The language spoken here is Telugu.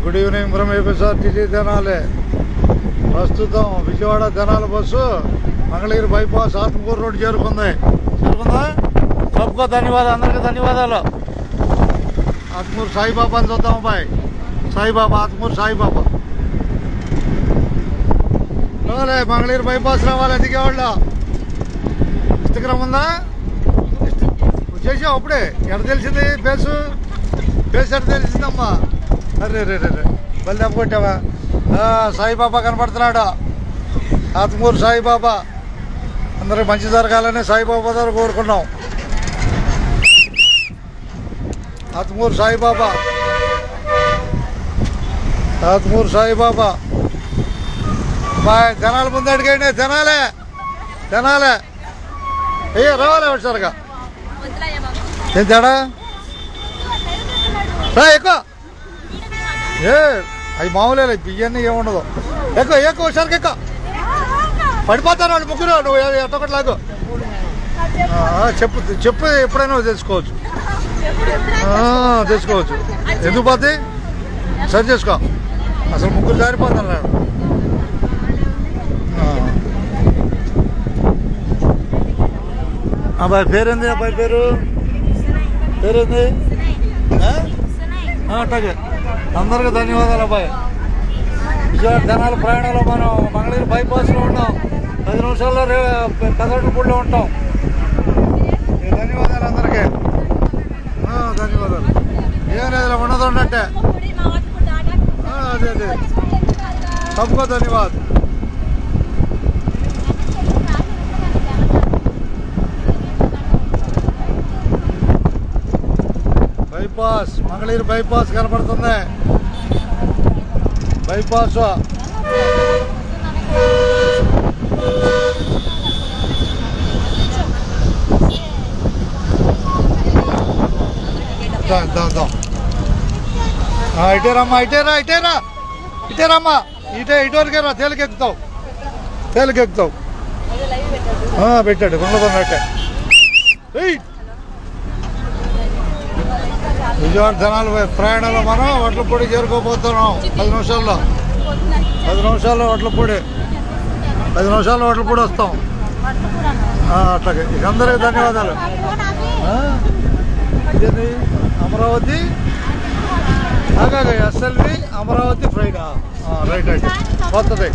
Good evening from APSRTC Tenali. ప్రస్తుతం Vijayawada Tenali bus Mangalagiri bypass Atmakur road చేరుకుందా? సబ్కో ధన్యవాదాలు, అందరికీ ధన్యవాదాలు. ఆత్మకూరు సాయిబాబాని చూద్దాం అబ్బాయి. సాయిబాబా, ఆత్మకూరు సాయిబాబా. రాలే మంగళగిరి బైపాస్ రావాలి. దిగేవాళ్ళు ఇన్స్టాగ్రామ్ ఉందా? చేసావు అప్పుడే? ఎక్కడ తెలిసింది ఫేస్ ఎక్కడ తెలిసిందమ్మా? అరే రే రే బలి దెబ్బ కొట్టావా? సాయిబాబా కనపడుతున్నాడు. ఆత్మకూరు సాయిబాబా. అందరికి మంచి జరగాలని సాయిబాబా దగ్గర కోరుకున్నాం. ఆత్మకూరు సాయిబాబా, ఆత్మకూరు సాయిబాబా. బాయ్. తెనాలి ముందు అడిగండి. తెనాలే రావాలి ఒకసారిగా. ఏం తేడా? ఎక్కువ అవి మామూలే, బియ్యాన్ని ఏముండదు. ఎక్కువ ఒకసారికి ఎక్కువ పడిపోతారు వాళ్ళు ముగ్గురు. నువ్వు ఎట్టొకటి లాగు. చెప్పు ఎప్పుడైనా తెలుసుకోవచ్చు. ఎందుకు పోతే సరి చేసుకో. అసలు ముగ్గురు జారిపోతాను నేను. అబ్బాయి పేరేంది? అబ్బాయి పేరేంది? అట్లాగే. అందరికీ ధన్యవాదాలు అబ్బాయి. విజయవాడ తెనాలి ప్రయాణంలో మనం మంగళగిరి బైపాస్లో ఉన్నాం. 10 నిమిషాల్లో కదరపూడిలో ఉంటాం. ధన్యవాదాలు అందరికీ. ధన్యవాదాలు. ఏం లేదు, ఉండదు ఉన్నట్టే. అదే సబ్కో ధన్యవాదాలు. బైపాస్ మంగళగిరి బైపాస్ కనపడుతుంది. బైపాస్ ఇటేరమ్మా, ఇటేరమ్మా, ఇటువరకే రా. తేలికెక్కుతావు. పెట్టాడు ఉండదున్నట్టే. విజయవాడ తెనాలి ప్రయాణంలో మనం వడ్లపూడి చేరుకోబోతున్నాం. 10 నిమిషాల్లో వడ్లపూడి. 10 నిమిషాల్లో వడ్లపూడి వస్తాం. అట్లాగే. అందరికీ ధన్యవాదాలు. ఇదేంటి? Amaravati SLV Amaravati fried right. కొత్తది.